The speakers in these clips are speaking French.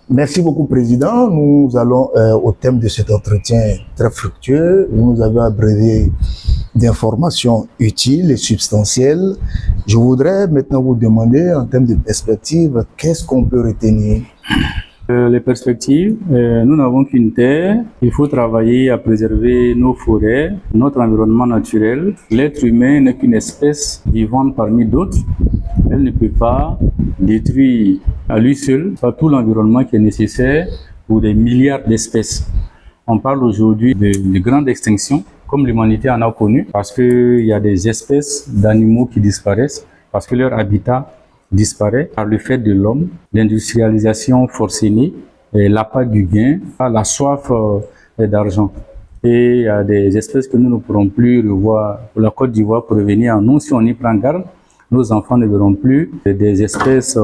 Merci beaucoup, Président. Nous allons au thème de cet entretien très fructueux. Vous nous avez abrévé d'informations utiles et substantielles. Je voudrais maintenant vous demander, en termes de perspective, qu'est-ce qu'on peut retenir? Les perspectives, nous n'avons qu'une terre. Il faut travailler à préserver nos forêts, notre environnement naturel. L'être humain n'est qu'une espèce vivante parmi d'autres. Elle ne peut pas détruire à lui seul tout l'environnement qui est nécessaire pour des milliards d'espèces. On parle aujourd'hui de grande extinction, comme l'humanité en a connu, parce qu'il y a des espèces d'animaux qui disparaissent, parce que leur habitat disparaît par le fait de l'homme, l'industrialisation forcenée, l'appât du gain, la soif d'argent. Et il y a des espèces que nous ne pourrons plus revoir. Pour la Côte d'Ivoire, pour revenir à nous, si on y prend garde, nos enfants ne verront plus des espèces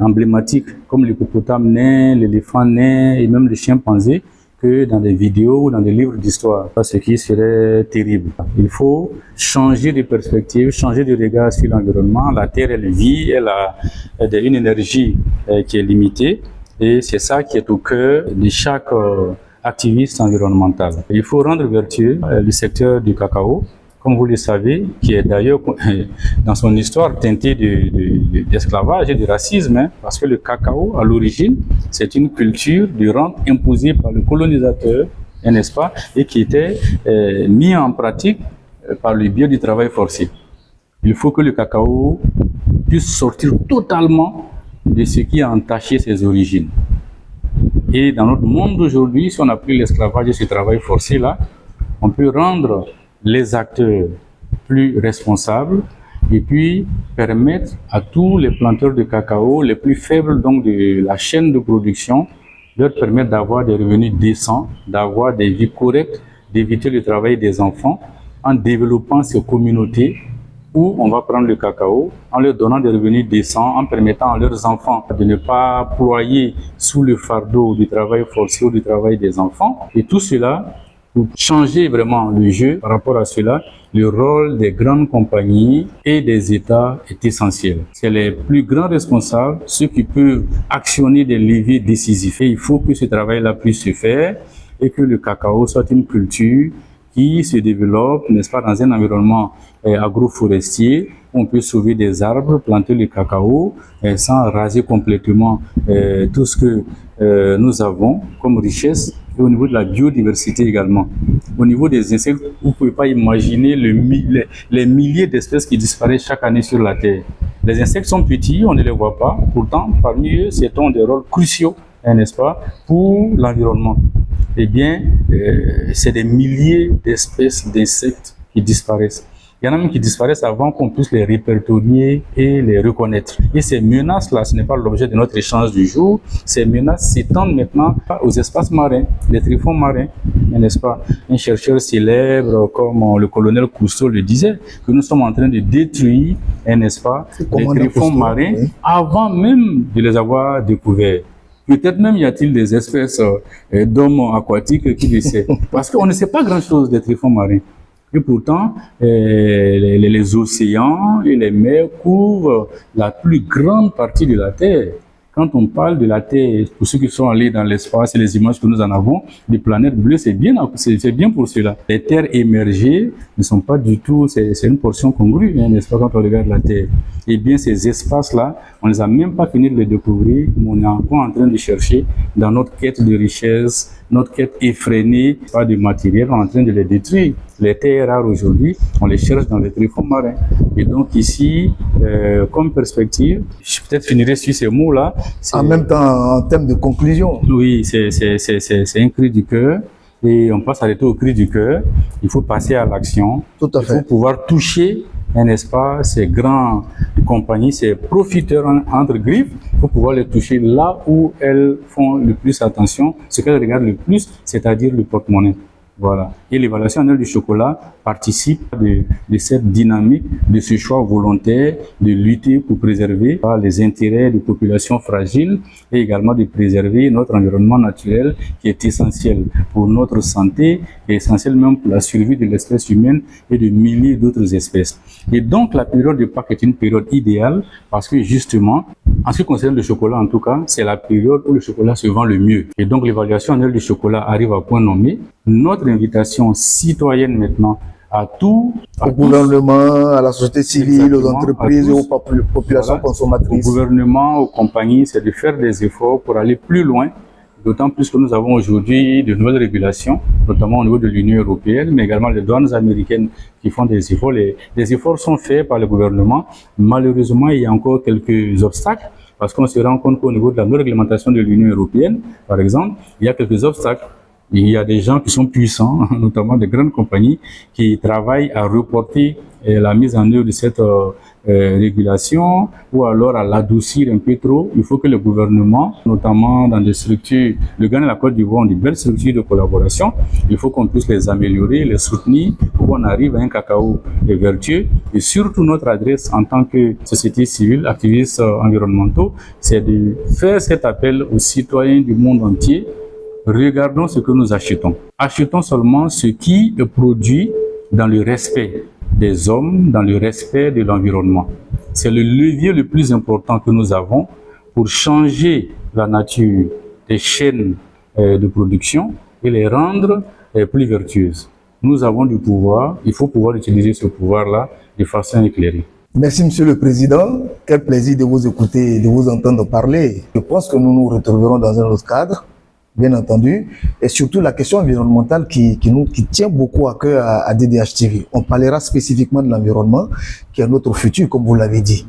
emblématiques comme l'hippopotame nain, l'éléphant nain et même le chimpanzé que dans des vidéos ou dans des livres d'histoire, ce qui serait terrible. Il faut changer de perspective, changer de regard sur l'environnement. La Terre, elle vit, elle a une énergie qui est limitée et c'est ça qui est au cœur de chaque activiste environnemental. Il faut rendre vertueux le secteur du cacao, comme vous le savez, qui est d'ailleurs dans son histoire teinté d'esclavage et de racisme, hein, parce que le cacao, à l'origine, c'est une culture de rente imposée par le colonisateur, n'est-ce pas, et qui était mis en pratique par le biais du travail forcé. Il faut que le cacao puisse sortir totalement de ce qui a entaché ses origines. Et dans notre monde d'aujourd'hui, si on n'a plus l'esclavage et ce travail forcé-là, on peut rendre les acteurs plus responsables et puis permettre à tous les planteurs de cacao, les plus faibles donc de la chaîne de production, de leur permettre d'avoir des revenus décents, d'avoir des vies correctes, d'éviter le travail des enfants en développant ces communautés où on va prendre le cacao, en leur donnant des revenus décents, en permettant à leurs enfants de ne pas ployer sous le fardeau du travail forcé ou du travail des enfants. Et tout cela, pour changer vraiment le jeu par rapport à cela, le rôle des grandes compagnies et des États est essentiel. C'est les plus grands responsables, ceux qui peuvent actionner des leviers décisifs. Et il faut que ce travail-là puisse se faire et que le cacao soit une culture qui se développe, n'est-ce pas, dans un environnement agroforestier, où on peut sauver des arbres, planter le cacao, sans raser complètement tout ce que nous avons comme richesse, et au niveau de la biodiversité également. Au niveau des insectes, vous ne pouvez pas imaginer les milliers d'espèces qui disparaissent chaque année sur la Terre. Les insectes sont petits, on ne les voit pas, pourtant parmi eux, c'est un des rôles cruciaux, n'est-ce pas, pour l'environnement. Eh bien, c'est des milliers d'espèces d'insectes qui disparaissent. Il y en a même qui disparaissent avant qu'on puisse les répertorier et les reconnaître. Et ces menaces-là, ce n'est pas l'objet de notre échange du jour. Ces menaces s'étendent maintenant aux espaces marins, les tryphons marins, n'est-ce pas? Un chercheur célèbre comme le colonel Cousteau le disait, que nous sommes en train de détruire, n'est-ce pas, les tryphons marins, oui, avant même de les avoir découverts. Peut-être même y a-t-il des espèces d'hommes aquatiques qui le savent. Parce qu'on ne sait pas grand-chose des tryphons marins. Et pourtant, les océans et les mers couvrent la plus grande partie de la Terre. Quand on parle de la Terre, pour ceux qui sont allés dans l'espace et les images que nous en avons, des planètes bleues, c'est bien pour cela. Les terres émergées ne sont pas du tout, c'est une portion congrue, hein, n'est-ce pas, quand on regarde la Terre. Eh bien, ces espaces-là, on ne les a même pas fini de les découvrir, mais on est encore en train de chercher dans notre quête de richesse, notre quête effrénée, pas de matériel, on est en train de les détruire. Les terres rares aujourd'hui, on les cherche dans les tryphons marins. Et donc ici, comme perspective, je peut-être finirai sur ces mots-là. En même temps, en termes de conclusion. Oui, c'est un cri du cœur. Et on passe arrêter au cri du cœur. Il faut passer à l'action. Tout à fait. Il faut pouvoir toucher, n'est-ce pas, ces grandes compagnies, ces profiteurs entre griffes. Il faut pouvoir les toucher là où elles font le plus attention, ce qu'elles regardent le plus, c'est-à-dire le porte-monnaie. Voilà. Et l'évaluation annuelle du chocolat participe de cette dynamique, de ce choix volontaire de lutter pour préserver les intérêts des populations fragiles et également de préserver notre environnement naturel qui est essentiel pour notre santé et essentiel même pour la survie de l'espèce humaine et de milliers d'autres espèces. Et donc la période de Pâques est une période idéale parce que justement En ce qui concerne le chocolat, en tout cas, c'est la période où le chocolat se vend le mieux. Et donc, l'évaluation annuelle du chocolat arrive à point nommé. Notre invitation citoyenne maintenant à tout, au gouvernement, à la société civile, aux entreprises et aux populations consommatrices. Au gouvernement, aux compagnies, c'est de faire des efforts pour aller plus loin, d'autant plus que nous avons aujourd'hui de nouvelles régulations, notamment au niveau de l'Union européenne, mais également les douanes américaines qui font des efforts. Les efforts sont faits par le gouvernement. Malheureusement, il y a encore quelques obstacles, parce qu'on se rend compte qu'au niveau de la non-réglementation de l'Union européenne, par exemple, il y a quelques obstacles. Il y a des gens qui sont puissants, notamment des grandes compagnies, qui travaillent à reporter la mise en œuvre de cette régulation ou alors à l'adoucir un peu trop. Il faut que le gouvernement, notamment dans des structures, le Ghana et la Côte d'Ivoire ont de belles structures de collaboration. Il faut qu'on puisse les améliorer, les soutenir pour qu'on arrive à un cacao vertueux. Et surtout, notre adresse en tant que société civile, activistes environnementaux, c'est de faire cet appel aux citoyens du monde entier. Regardons ce que nous achetons. Achetons seulement ce qui est produit dans le respect des hommes, dans le respect de l'environnement. C'est le levier le plus important que nous avons pour changer la nature des chaînes de production et les rendre plus vertueuses. Nous avons du pouvoir, il faut pouvoir utiliser ce pouvoir-là de façon éclairée. Merci, Monsieur le Président. Quel plaisir de vous écouter et de vous entendre parler. Je pense que nous nous retrouverons dans un autre cadre, bien entendu, et surtout la question environnementale qui tient beaucoup à cœur à DDH TV. On parlera spécifiquement de l'environnement, qui est notre futur, comme vous l'avez dit.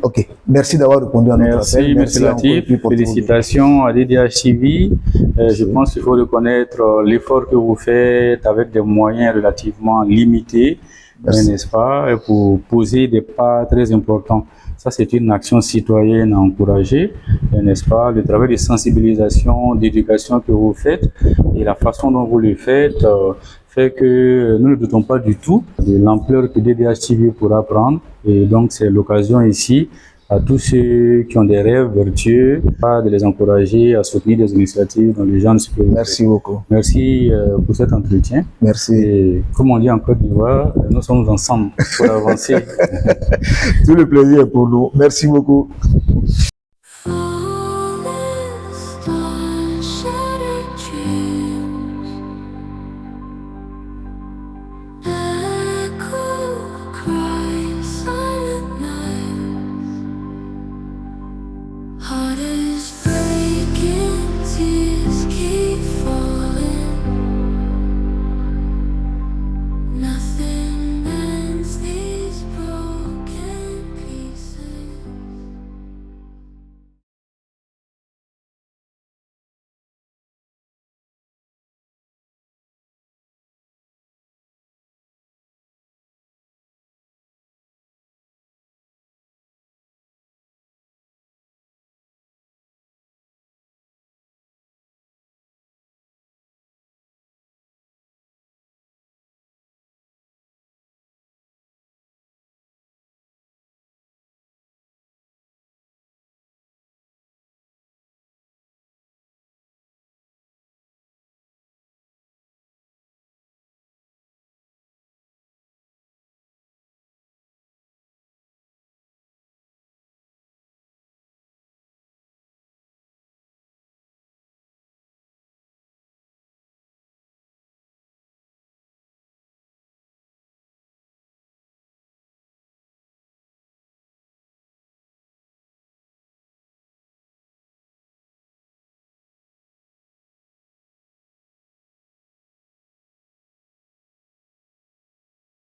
Ok, merci d'avoir répondu à notre appel. Merci, M. Latif. Félicitations à DDH TV. Je pense qu'il faut reconnaître l'effort que vous faites avec des moyens relativement limités, n'est-ce pas, pour poser des pas très importants. Ça, c'est une action citoyenne à encourager, n'est-ce pas? Le travail de sensibilisation, d'éducation que vous faites et la façon dont vous le faites fait que nous ne doutons pas du tout de l'ampleur que DDH TV pourra prendre. Et donc, c'est l'occasion ici à tous ceux qui ont des rêves vertueux de les encourager à soutenir des initiatives dans le genre de ce que vous faites. Merci beaucoup. Merci pour cet entretien. Merci. Et comme on dit en Côte d'Ivoire, nous sommes ensemble pour avancer. Tout le plaisir est pour nous. Merci beaucoup.